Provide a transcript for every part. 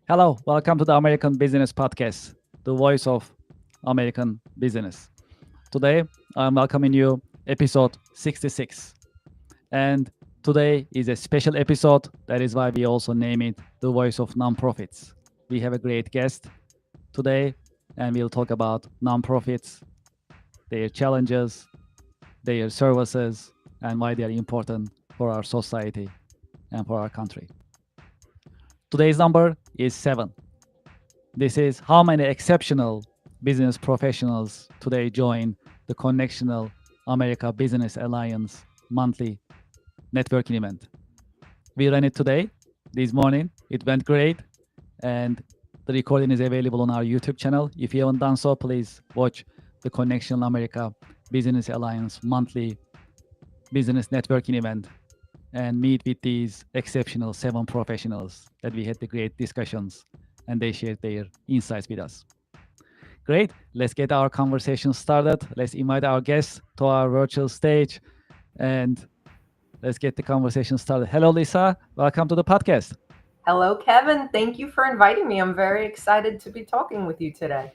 Hello, welcome to the American Business Podcast, the voice of American business. Today, I'm welcoming you, episode 66. And today is a special episode. That is why we also name it the voice of nonprofits. We have a great guest today, and we'll talk about nonprofits, their challenges, their services, and why they are important for our society and for our country. Today's number is 7. This is how many exceptional business professionals today join the Connectional America Business Alliance monthly networking event. We ran it today, this morning. It went great, and the recording is available on our YouTube channel. If you haven't done so, please watch the Connectional America Business Alliance monthly business networking event and meet with these exceptional 7 professionals that we had the great discussions and they shared their insights with us. Great. Let's get our conversation started. Let's invite our guests to our virtual stage and let's get the conversation started. Hello, Lisa. Welcome to the podcast. Hello, Kevin. Thank you for inviting me. I'm very excited to be talking with you today.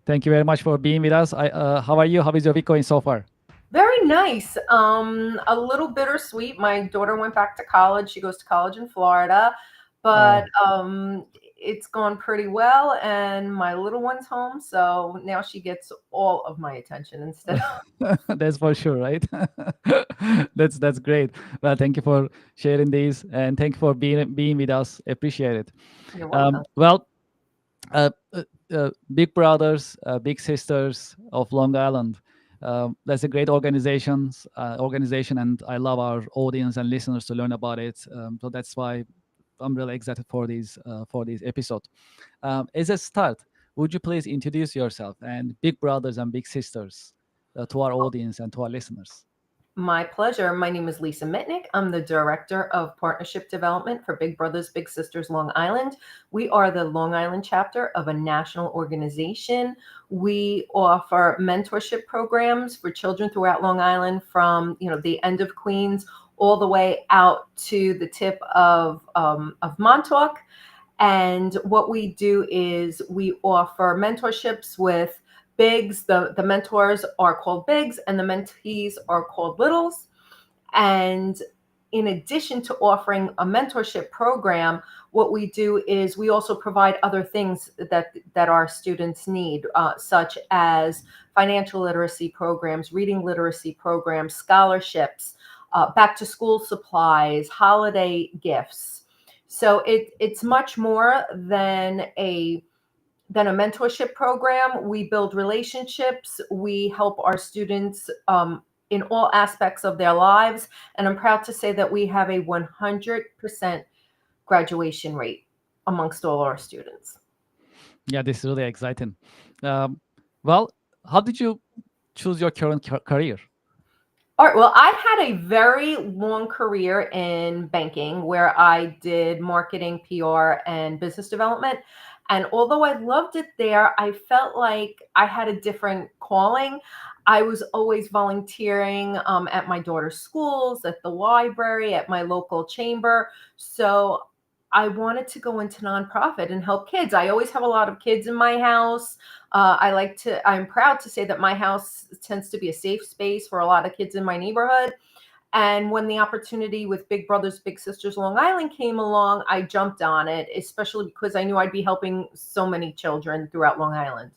Thank you very much for being with us. How are you? How is your week going so far? Very nice. A little bittersweet. My daughter went back to college. She goes to college in Florida, but it's gone pretty well. And my little one's home, so now she gets all of my attention instead of. That's for sure, right? That's great. Well, thank you for sharing these, and thank you for being with us. Appreciate it. You're welcome. Well, Big Brothers, Big Sisters of Long Island. That's a great organization, and I love our audience and listeners to learn about it. So that's why I'm really excited for this episode. As a start, would you please introduce yourself and Big Brothers and Big Sisters to our audience and to our listeners? My pleasure. My name is Lisa Mitnick. I'm the Director of Partnership Development for Big Brothers Big Sisters Long Island. We are the Long Island chapter of a national organization. We offer mentorship programs for children throughout Long Island from the end of Queens all the way out to the tip of Montauk. And what we do is we offer mentorships with bigs. The mentors are called bigs and the mentees are called littles. And in addition to offering a mentorship program, what we do is we also provide other things that our students need, such as financial literacy programs, reading literacy programs, scholarships, back to school supplies, holiday gifts. So it's much more than a mentorship program. We build relationships. We help our students in all aspects of their lives. And I'm proud to say that we have a 100% graduation rate amongst all our students. Yeah, this is really exciting. Well, how did you choose your current career? All right. Well, I had a very long career in banking where I did marketing, PR, and business development. And although I loved it there, I felt like I had a different calling. I was always volunteering at my daughter's schools, at the library, at my local chamber. So I wanted to go into nonprofit and help kids. I always have a lot of kids in my house. I'm proud to say that my house tends to be a safe space for a lot of kids in my neighborhood. And when the opportunity with Big Brothers Big Sisters Long Island came along, I jumped on it, especially because I knew I'd be helping so many children throughout Long Island.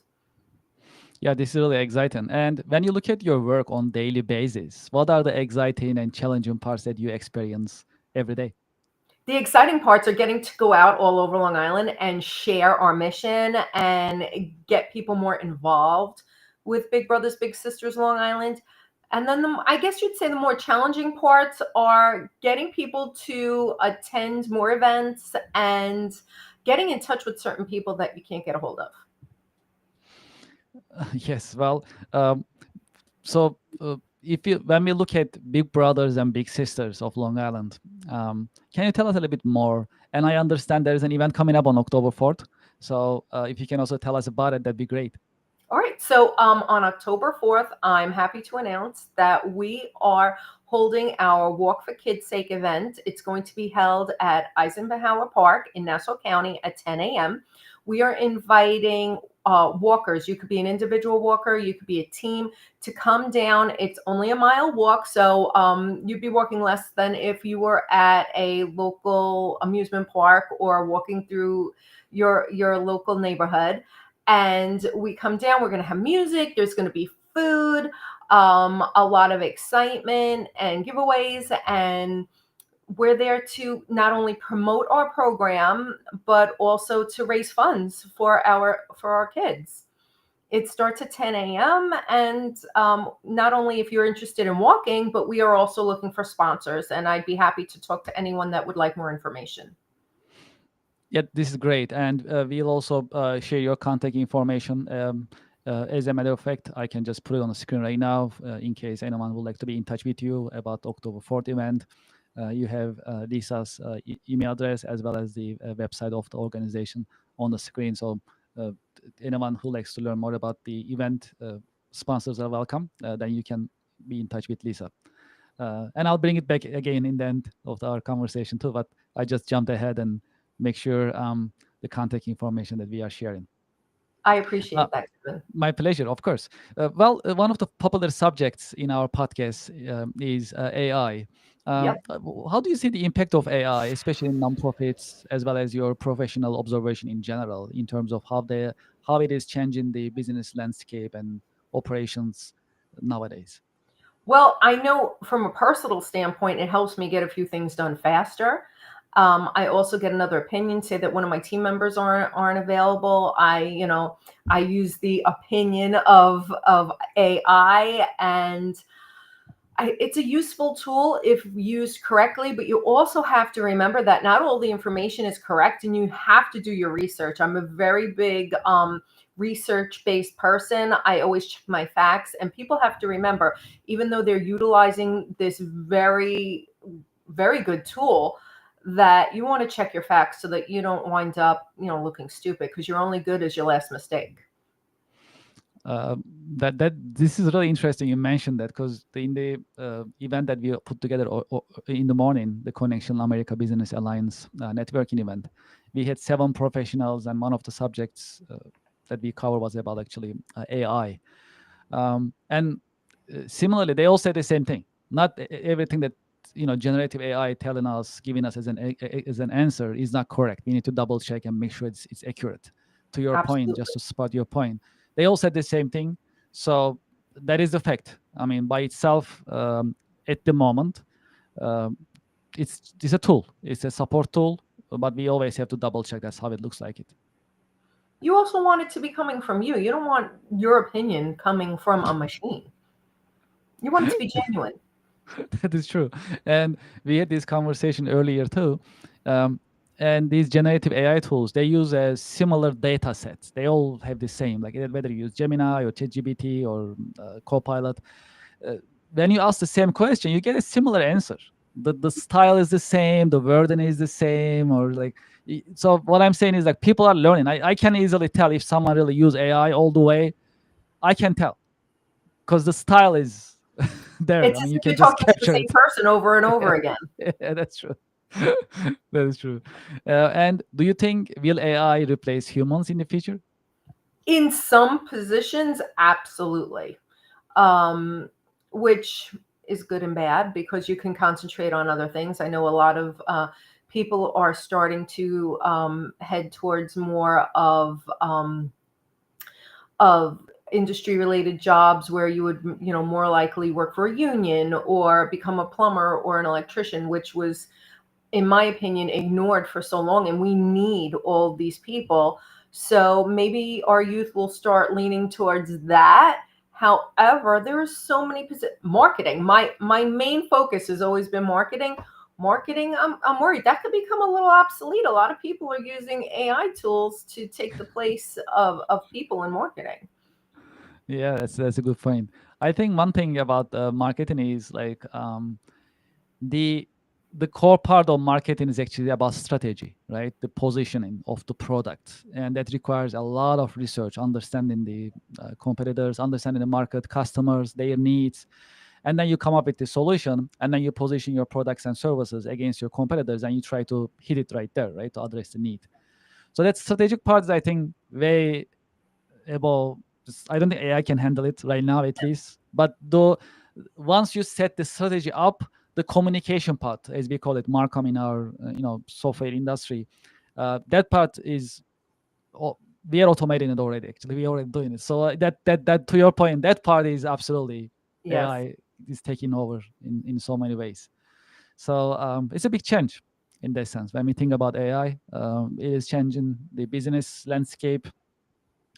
Yeah, this is really exciting. And when you look at your work on daily basis, what are the exciting and challenging parts that you experience every day? The exciting parts are getting to go out all over Long Island and share our mission and get people more involved with Big Brothers Big Sisters Long Island. And then I guess you'd say the more challenging parts are getting people to attend more events and getting in touch with certain people that you can't get a hold of. Yes, well, so if you when we look at Big Brothers and Big Sisters of Long Island, can you tell us a little bit more? And I understand there is an event coming up on October 4th. So if you can also tell us about it, that'd be great. All right. So on October 4th, I'm happy to announce that we are holding our Walk for Kids' Sake event. It's going to be held at Eisenhower Park in Nassau County at 10 a.m. We are inviting walkers. You could be an individual walker, you could be a team, to come down. It's only a mile walk, so you'd be walking less than if you were at a local amusement park or walking through your local neighborhood. And we come down, we're going to have music, there's going to be food, a lot of excitement and giveaways, and we're there to not only promote our program but also to raise funds for our kids. It starts at 10 a.m. and not only if you're interested in walking, but we are also looking for sponsors, and I'd be happy to talk to anyone that would like more information. Yeah, this is great, and we'll also share your contact information. As a matter of fact, I can just put it on the screen right now in case anyone would like to be in touch with you about October 4th event. You have Lisa's email address as well as the website of the organization on the screen. So anyone who likes to learn more about the event, sponsors are welcome. Then you can be in touch with Lisa. And I'll bring it back again in the end of our conversation too, but I just jumped ahead and make sure the contact information that we are sharing. I appreciate that, Kevin. My pleasure, of course. One of the popular subjects in our podcast is AI. Yep. How do you see the impact of AI, especially in nonprofits, as well as your professional observation in general, in terms of how it is changing the business landscape and operations nowadays? Well, I know from a personal standpoint, it helps me get a few things done faster. I also get another opinion. Say that one of my team members aren't available. I use the opinion of AI, and it's a useful tool if used correctly. But you also have to remember that not all the information is correct, and you have to do your research. I'm a very big research-based person. I always check my facts, and people have to remember, even though they're utilizing this very, very good tool, that you want to check your facts so that you don't wind up, looking stupid, because you're only good as your last mistake. That this is really interesting. You mentioned that because in the event that we put together or in the morning, the Connectional America Business Alliance networking event, we had 7 professionals, and one of the subjects that we covered was about actually AI. And similarly, they all say the same thing. Not everything that generative AI telling us, giving us as an answer is not correct. We need to double check and make sure it's accurate. To your Absolutely. point, just to spot your point, they all said the same thing. So that is the fact. I mean, by itself, at the moment, it's a tool. It's a support tool, but we always have to double check. That's how it looks like it. You also want it to be coming from you. You don't want your opinion coming from a machine. You want it to be genuine. That is true. And we had this conversation earlier too. And these generative AI tools, they use a similar data sets. They all have the same, like whether you use Gemini or ChatGPT or Copilot. When you ask the same question, you get a similar answer. The style is the same, the wording is the same, or like. So what I'm saying is like people are learning. I can easily tell if someone really use AI all the way. I can tell because the style is there. It's I as mean, you if can you're just talking to the capture same it. person over and over again. Yeah, that's true. That is true. And do you think will AI replace humans in the future? In some positions, absolutely. Which is good and bad because you can concentrate on other things. I know a lot of people are starting to head towards more of industry related jobs where you would more likely work for a union or become a plumber or an electrician, which was, in my opinion, ignored for so long, and we need all these people. So maybe our youth will start leaning towards that. However, there are so many marketing. My main focus has always been marketing. I'm worried that could become a little obsolete. A lot of people are using AI tools to take the place of people in marketing. Yeah, that's a good point. I think one thing about marketing is like the core part of marketing is actually about strategy, right? The positioning of the product, and that requires a lot of research, understanding the competitors, understanding the market, customers, their needs. and then you come up with the solution, and then you position your products and services against your competitors, and you try to hit it right there, right, to address the need. So that strategic part is, I think, very able. I don't think AI can handle it right now, at least. But though, once you set the strategy up, the communication part, as we call it, Marcom in our software industry, that part is, we are automating it already. Actually, we are already doing it. So that to your point, that part is absolutely Yes. AI is taking over in so many ways. So it's a big change in that sense. When we think about AI, it is changing the business landscape,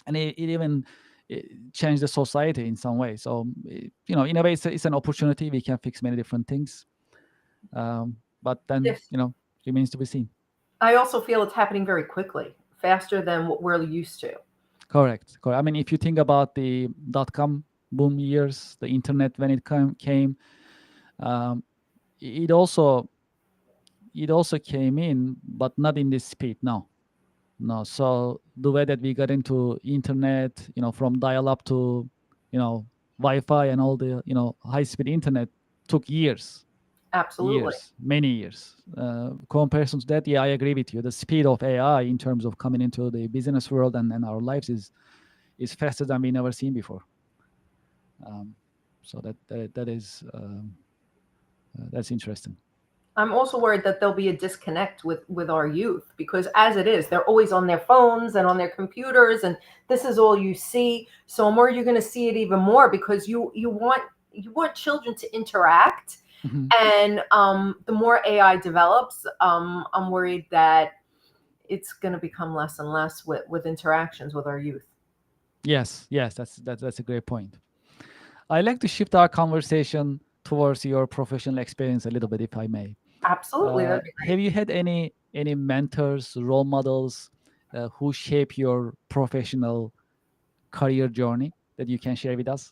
and it even changed the society in some way. So in a way, it's an opportunity. We can fix many different things, but then Yes. remains to be seen. I also feel it's happening very quickly, faster than what we're used to. Correct. I mean, if you think about the .com boom years, the internet when it came, um, it also came in, but not in this speed. No. So the way that we got into internet, from dial-up to, Wi-Fi and all the, high-speed internet, took years, Absolutely. many years. Comparison to that, yeah, I agree with you. The speed of AI in terms of coming into the business world and our lives is faster than we never seen before. So that is that's interesting. I'm also worried that there'll be a disconnect with our youth, because as it is, they're always on their phones and on their computers, and this is all you see. So I'm worried you're going to see it even more, because you want children to interact, Mhm. and the more AI develops, I'm worried that it's going to become less and less with interactions with our youth. Yes, that's a great point. I like to shift our conversation towards your professional experience a little bit, if I may. Absolutely, that'd be Have great. you had any mentors, role models who shape your professional career journey that you can share with us?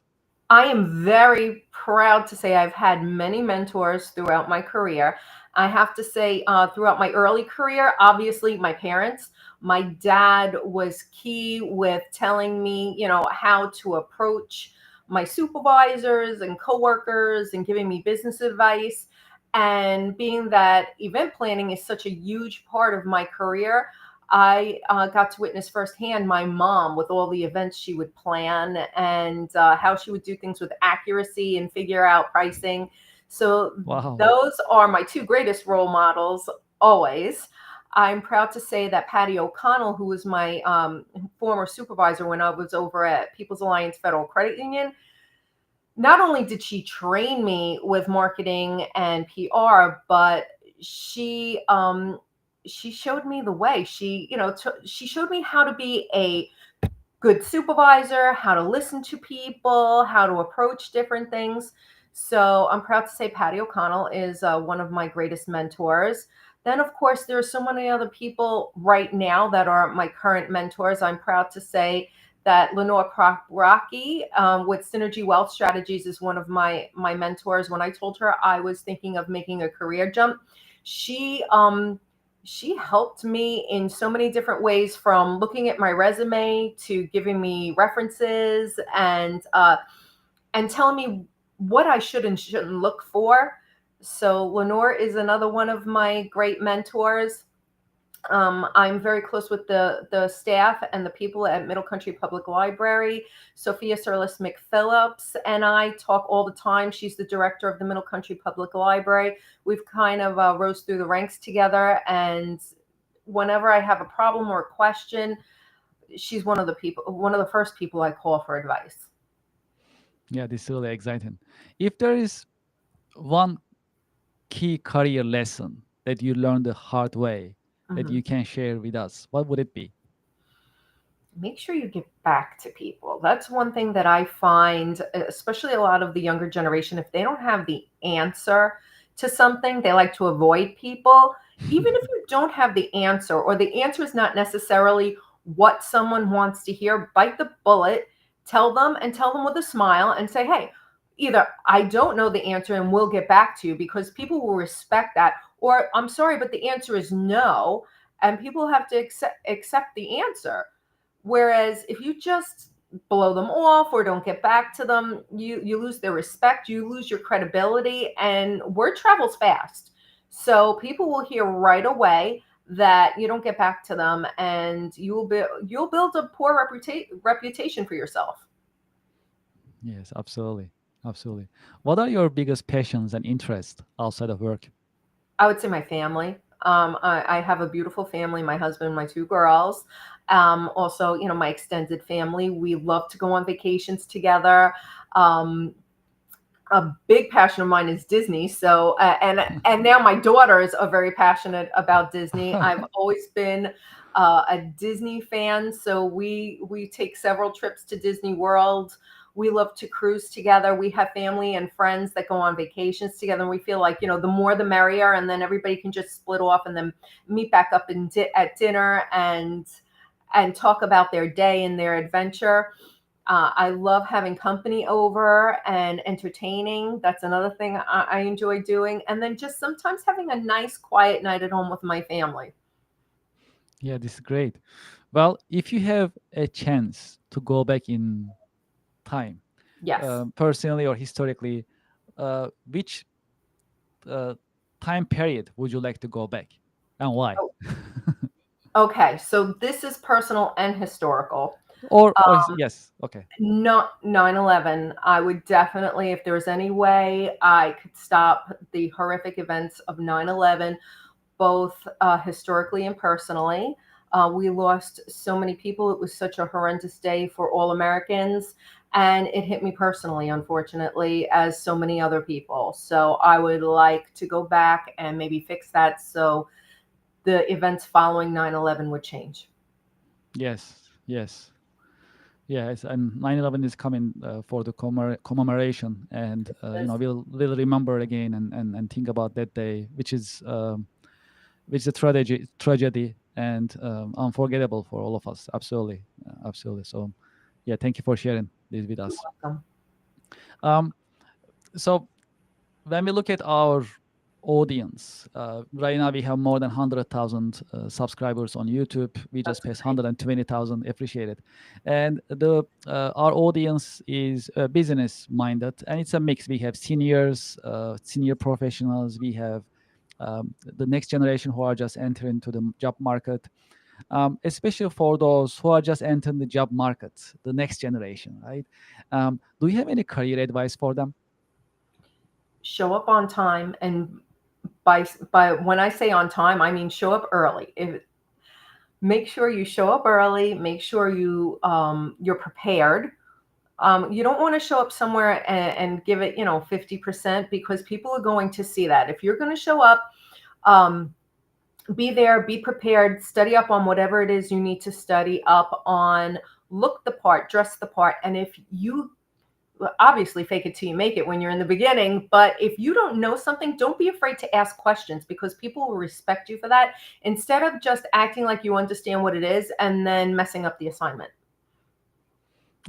I am very proud to say I've had many mentors throughout my career. I have to say, throughout my early career, obviously my parents. My dad was key with telling me, how to approach my supervisors and coworkers and giving me business advice. And being that event planning is such a huge part of my career, I got to witness firsthand my mom with all the events she would plan, and how she would do things with accuracy and figure out pricing. So Wow. those are my two greatest role models always. I'm proud to say that Patty O'Connell, who was my former supervisor when I was over at People's Alliance Federal Credit Union, not only did she train me with marketing and PR, but she showed me the way. She showed me how to be a good supervisor, how to listen to people, how to approach different things. So I'm proud to say Patty O'Connell is one of my greatest mentors. Then, of course, there are so many other people right now that are my current mentors. I'm proud to say that Lenore Rocky with Synergy Wealth Strategies is one of my mentors. When I told her I was thinking of making a career jump, she she helped me in so many different ways, from looking at my resume to giving me references, and telling me what I should and shouldn't look for. So Lenore is another one of my great mentors. I'm very close with the staff and the people at Middle Country Public Library. Sophia Surlis McPhillips and I talk all the time. She's the director of the Middle Country Public Library. We've kind of rose through the ranks together, and whenever I have a problem or a question, she's one of the first people I call for advice. Yeah, this is really exciting. If there is one key career lesson that you learned the hard way that Mhm. you can share with us, what would it be? Make sure you give back to people. That's one thing that I find, especially a lot of the younger generation, if they don't have the answer to something, they like to avoid people. Even if you don't have the answer, or the answer is not necessarily what someone wants to hear, bite the bullet, tell them with a smile and say, hey, either I don't know the answer and we'll get back to you, because people will respect that, or I'm sorry, but the answer is no. And people have to accept the answer. Whereas if you just blow them off or don't get back to them, you lose their respect, you lose your credibility, and word travels fast. So people will hear right away that you don't get back to them, and you'll build a poor reputation for yourself. Yes, absolutely. Absolutely. What are your biggest passions and interests outside of work? I would say my family. I have a beautiful family, my husband, my two girls. Also, my extended family. We love to go on vacations together. Um, a big passion of mine is Disney. So, and now my daughters are very passionate about Disney. I've always been a Disney fan, so we take several trips to Disney World. We love to cruise together. We have family and friends that go on vacations together, and we feel like the more the merrier. And then everybody can just split off and then meet back up at dinner and talk about their day and their adventure. I love having company over and entertaining. That's another thing I enjoy doing. And then just sometimes having a nice, quiet night at home with my family. Yeah, this is great. Well, if you have a chance to go back in time, Yes. personally or historically, which uh, time period would you like to go back and why? Oh, okay. So this is personal and historical. Yes, okay. Not 9/11. I would definitely, if there was any way I could stop the horrific events of 9/11, both historically and personally. We lost so many people. It was such a horrendous day for all Americans. And it hit me personally, unfortunately, as so many other people. So I would like to go back and maybe fix that so the events following 9/11 would change. Yes, yes. Yes, and 9/11 is coming for the commemoration, and we'll remember again and think about that day, which is a tragedy and unforgettable for all of us. Absolutely, absolutely. So, yeah, thank you for sharing this with us. Welcome. Um, so when we look at our audience, right now we have more than 100,000 subscribers on YouTube. We just That's passed great. 120,000. Appreciate it. And the our audience is business minded, and it's a mix. We have seniors, senior professionals. We have the next generation who are just entering to the job market. Especially for those who are just entering the job market, the next generation, right? Do you have any career advice for them? Show up on time, and by when I say on time, I mean show up early. If Make sure you show up early, make sure you're prepared. You don't want to show up somewhere and give it 50%, because people are going to see that. If you're going to show up, um, be there, be prepared, study up on whatever it is you need to study up on, look the part, dress the part. And if you obviously fake it till you make it when you're in the beginning, but if you don't know something, don't be afraid to ask questions, because people will respect you for that, instead of just acting like you understand what it is and then messing up the assignment.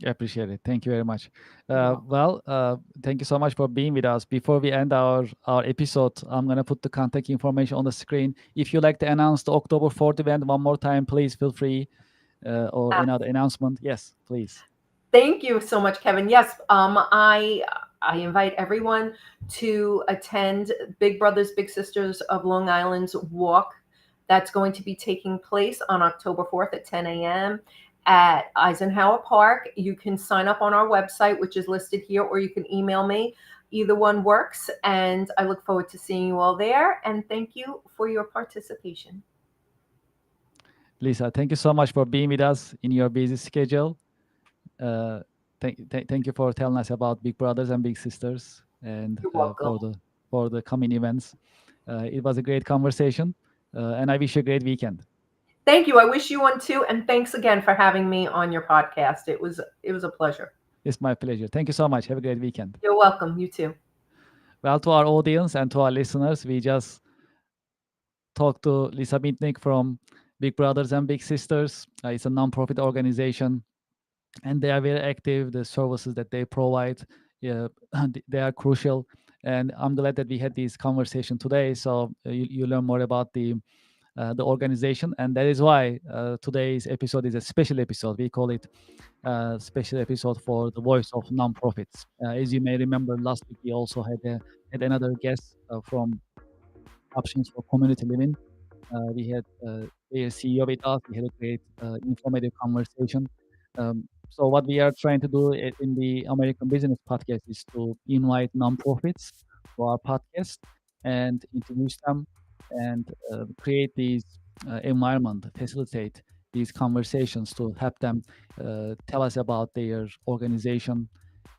I appreciate it. Thank you very much. You're welcome. Thank you so much for being with us. Before we end our episode, I'm gonna put the contact information on the screen. If you like to announce the October 4th event one more time, please feel free. Or another announcement. Yes, please. Thank you so much, Kevin. Yes, I invite everyone to attend Big Brothers Big Sisters of Long Island's walk. That's going to be taking place on October 4th at 10 a.m. at Eisenhower Park. You can sign up on our website, which is listed here, or you can email me. Either one works, and I look forward to seeing you all there. And thank you for your participation. Lisa, thank you so much for being with us in your busy schedule. Uh, thank you for telling us about Big Brothers and Big Sisters and You're welcome. for the coming events. It was a great conversation, and I wish you a great weekend. Thank you. I wish you one too, and thanks again for having me on your podcast. It was a pleasure. It's my pleasure. Thank you so much. Have a great weekend. You're welcome. You too. Well, to our audience and to our listeners, we just talked to Lisa Mitnick from Big Brothers and Big Sisters. It's a nonprofit organization, and they are very active. The services that they provide, yeah, they are crucial. And I'm glad that we had this conversation today. So you learn more about the the organization, and that is why today's episode is a special episode. We call it special episode for the voice of nonprofits. As you may remember, last week we also had another guest from Options for Community Living. We had their CEO with us. We had a great informative conversation. So what we are trying to do in the American Business Podcast is to invite nonprofits to our podcast and introduce them and create these environment, facilitate these conversations to help them tell us about their organization,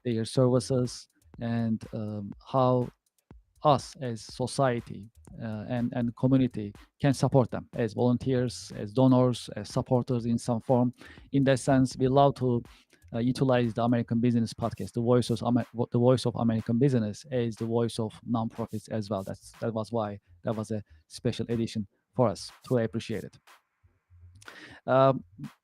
their services, and how us as society and community can support them as volunteers, as donors, as supporters in some form. In that sense, we love to utilize the American Business Podcast, the voice of American business, as the voice of nonprofits as well. That was why that was a special edition for us. Truly appreciate it.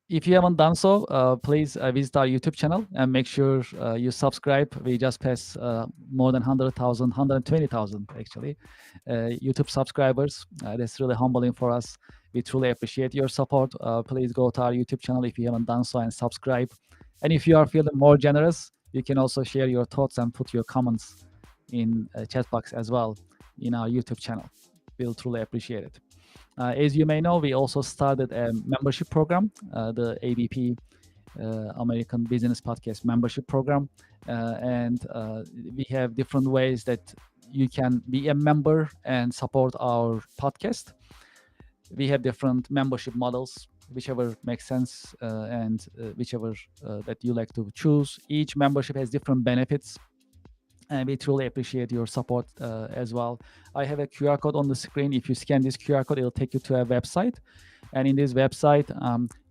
If you haven't done so, please visit our YouTube channel and make sure you subscribe. We just passed more than 100,000, 120,000 actually, YouTube subscribers. That's really humbling for us. We truly appreciate your support. Please go to our YouTube channel if you haven't done so and subscribe. And if you are feeling more generous, you can also share your thoughts and put your comments in a chat box as well in our YouTube channel. We'll truly appreciate it. As you may know, we also started a membership program, the ABP American Business Podcast membership program. And we have different ways that you can be a member and support our podcast. We have different membership models, whichever makes sense and whichever that you like to choose. Each membership has different benefits, and we truly appreciate your support as well. I have a QR code on the screen. If you scan this QR code, it'll take you to a website. And in this website,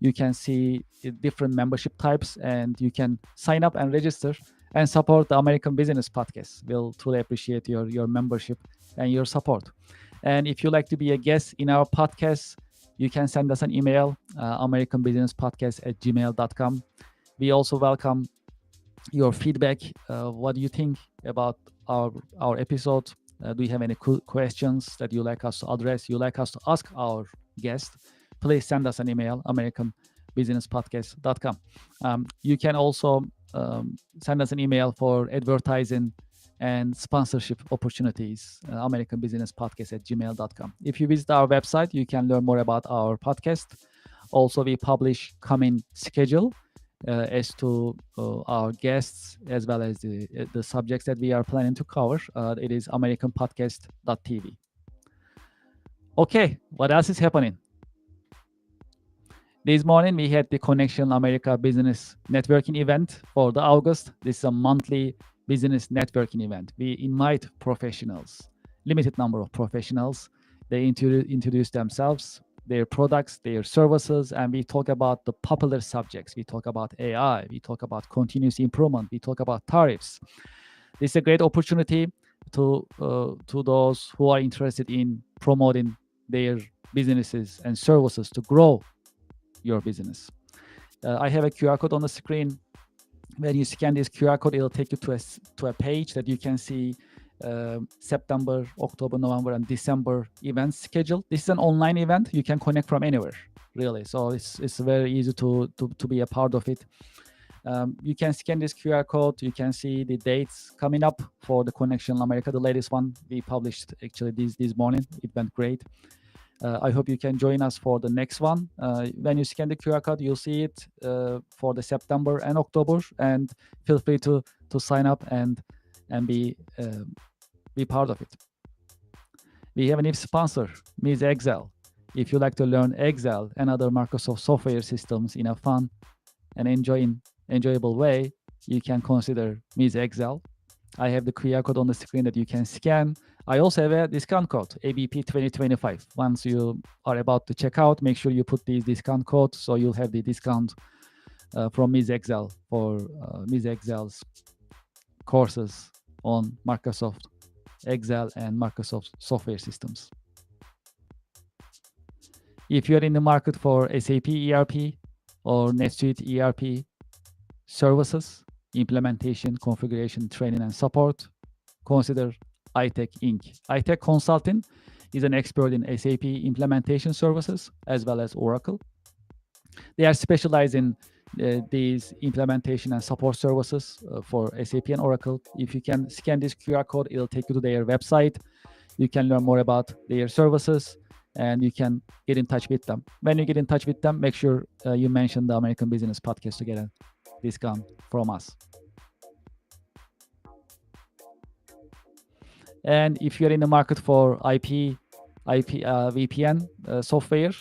you can see different membership types, and you can sign up and register and support the American Business Podcast. We'll truly appreciate your membership and your support. And if you'd like to be a guest in our podcast, you can send us an email, americanbusinesspodcast@gmail.com. We also welcome your feedback. What do you think about our episode? Do you have any questions that you like us to address? You like us to ask our guest? Please send us an email, americanbusinesspodcast.com. You can also send us an email for advertising and sponsorship opportunities, americanbusinesspodcast@gmail.com. If you visit our website, you can learn more about our podcast. Also, we publish coming schedule as to our guests, as well as the subjects that we are planning to cover. It is americanpodcast.tv. Okay, what else is happening? This morning, we had the Connectional America Business Networking event for the August. This is a monthly business networking event. We invite professionals, limited number of professionals. They introduce themselves, their products, their services, and we talk about the popular subjects. We talk about AI, we talk about continuous improvement, we talk about tariffs. This is a great opportunity to those who are interested in promoting their businesses and services to grow your business. I have a QR code on the screen. When you scan this QR code, it'll take you to a page that you can see September, October, November, and December events schedule. This is an online event. You can connect from anywhere, really. So it's very easy to be a part of it. You can scan this QR code. You can see the dates coming up for the Connectional America. The latest one we published actually this morning. It went great. I hope you can join us for the next one. When you scan the QR code, you'll see it for the September and October, and feel free to sign up and be part of it. We have a new sponsor, Ms. Excel. If you like to learn Excel and other Microsoft software systems in a fun and enjoyable way, you can consider Ms. Excel. I have the QR code on the screen that you can scan. I also have a discount code, ABP 2025. Once you are about to check out, make sure you put the discount code so you'll have the discount from Ms. Excel for Ms. Excel's courses on Microsoft Excel and Microsoft software systems. If you're in the market for SAP ERP or NetSuite ERP services, implementation, configuration, training, and support, consider iTech Inc. iTech Consulting is an expert in SAP implementation services as well as Oracle. They are specialized in these implementation and support services for SAP and Oracle. If you can scan this QR code, it'll take you to their website. You can learn more about their services and you can get in touch with them. When you get in touch with them, make sure you mention the American Business Podcast to get a discount from us. And if you're in the market for VPN software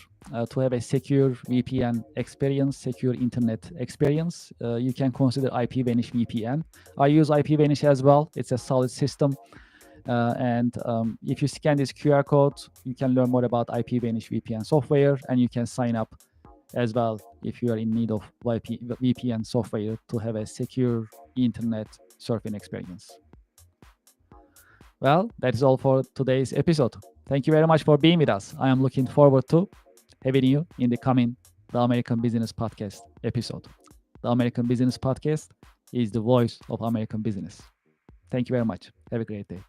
to have a secure VPN experience, secure internet experience, you can consider IPVANISH VPN. I use IPVANISH as well. It's a solid system. And if you scan this QR code, you can learn more about IPVANISH VPN software, and you can sign up as well if you are in need of VPN software to have a secure internet surfing experience. Well, that is all for today's episode. Thank you very much for being with us. I am looking forward to having you in the coming The American Business Podcast episode. The American Business Podcast is the voice of American business. Thank you very much. Have a great day.